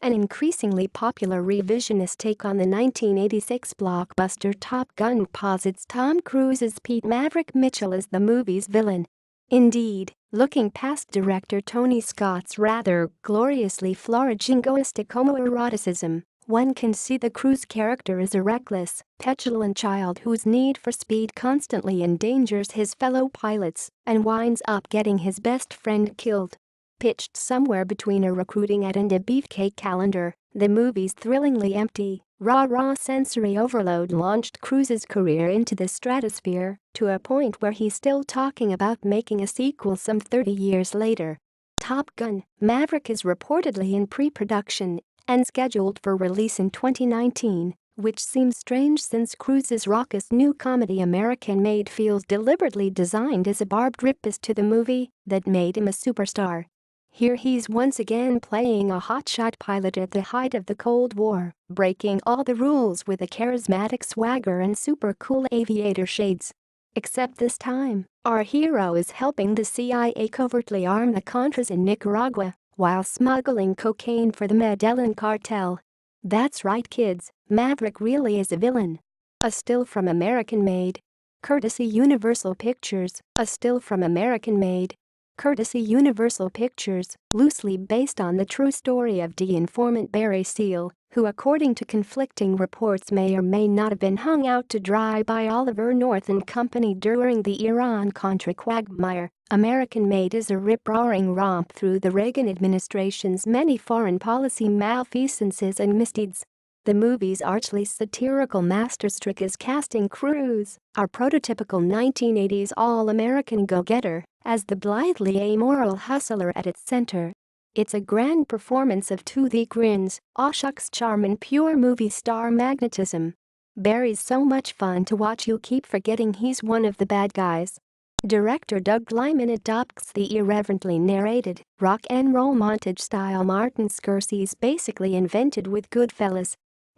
an increasingly popular revisionist take on the 1986 blockbuster Top Gun posits Tom Cruise's Pete Maverick Mitchell as the movie's villain. Indeed, looking past director Tony Scott's rather gloriously florid jingoistic homoeroticism, one can see the Cruise character as a reckless, petulant child whose need for speed constantly endangers his fellow pilots and winds up getting his best friend killed. Pitched somewhere between a recruiting ad and a beefcake calendar, the movie's thrillingly empty, rah-rah sensory overload launched Cruise's career into the stratosphere, to a point where he's still talking about making a sequel some 30 years later. Top Gun: Maverick is reportedly in pre-production and scheduled for release in 2019, which seems strange since Cruise's raucous new comedy American Made feels deliberately designed as a barbed riposte to the movie that made him a superstar. Here he's once again playing a hotshot pilot at the height of the Cold War, breaking all the rules with a charismatic swagger and super cool aviator shades. Except this time, our hero is helping the CIA covertly arm the Contras in Nicaragua while smuggling cocaine for the Medellín Cartel. That's right kids, Maverick really is a villain. A still from American Made. Courtesy Universal Pictures, a still from American Made. Courtesy Universal Pictures, loosely based on the true story of informant Barry Seal, who according to conflicting reports may or may not have been hung out to dry by Oliver North and company during the Iran-Contra quagmire. American Made is a rip-roaring romp through the Reagan administration's many foreign policy malfeasances and misdeeds. The movie's archly satirical masterstroke is casting Cruise, our prototypical 1980s all-American go-getter, as the blithely amoral hustler at its center. It's a grand performance of toothy grins, aw shucks charm and pure movie star magnetism. Barry's so much fun to watch you keep forgetting he's one of the bad guys. Director Doug Liman adopts the irreverently narrated, rock and roll montage style Martin Scorsese basically invented with Goodfellas.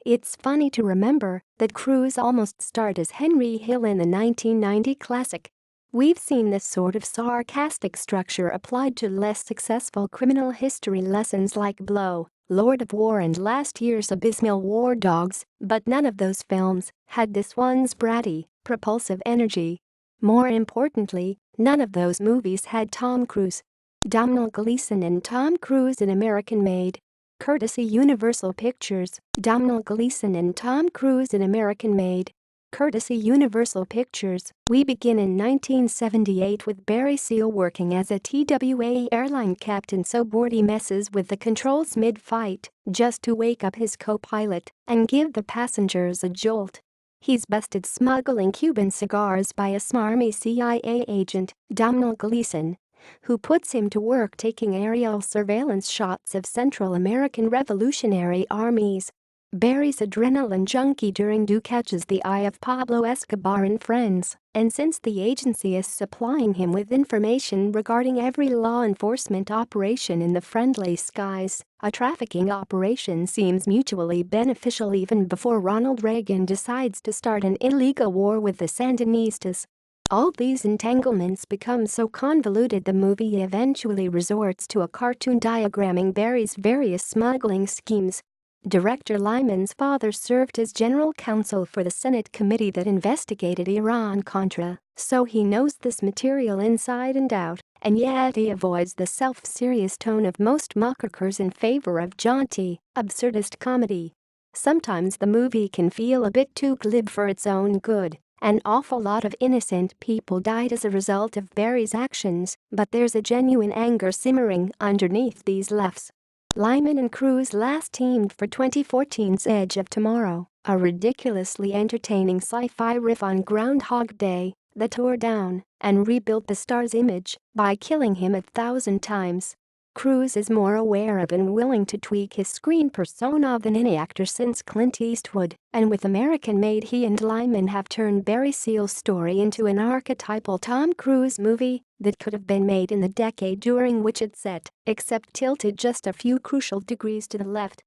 It's funny to remember that Cruise almost starred as Henry Hill in the 1990 classic. We've seen this sort of sarcastic structure applied to less successful criminal history lessons like Blow, Lord of War and last year's abysmal War Dogs, but none of those films had this one's bratty, propulsive energy. More importantly, none of those movies had Tom Cruise. Domhnall Gleeson and Tom Cruise in American Made. Courtesy Universal Pictures, Domhnall Gleeson and Tom Cruise in American Made. Courtesy Universal Pictures. We begin in 1978 with Barry Seal working as a TWA airline captain so bored he messes with the controls mid-fight just to wake up his co-pilot and give the passengers a jolt. He's busted smuggling Cuban cigars by a smarmy CIA agent, Domhnall Gleeson, who puts him to work taking aerial surveillance shots of Central American revolutionary armies. Barry's adrenaline junkie do catches the eye of Pablo Escobar and friends, and since the agency is supplying him with information regarding every law enforcement operation in the friendly skies, a trafficking operation seems mutually beneficial even before Ronald Reagan decides to start an illegal war with the Sandinistas. All these entanglements become so convoluted the movie eventually resorts to a cartoon diagramming Barry's various smuggling schemes. Director Liman's father served as general counsel for the Senate committee that investigated Iran-Contra, so he knows this material inside and out, and yet he avoids the self-serious tone of most mockers in favor of jaunty, absurdist comedy. Sometimes the movie can feel a bit too glib for its own good. An awful lot of innocent people died as a result of Barry's actions, but there's a genuine anger simmering underneath these laughs. Liman and Cruise last teamed for 2014's Edge of Tomorrow, a ridiculously entertaining sci-fi riff on Groundhog Day that tore down and rebuilt the star's image by killing him 1,000 times. Cruise is more aware of and willing to tweak his screen persona than any actor since Clint Eastwood, and with American Made he and Liman have turned Barry Seal's story into an archetypal Tom Cruise movie that could have been made in the decade during which it's set, except tilted just a few crucial degrees to the left.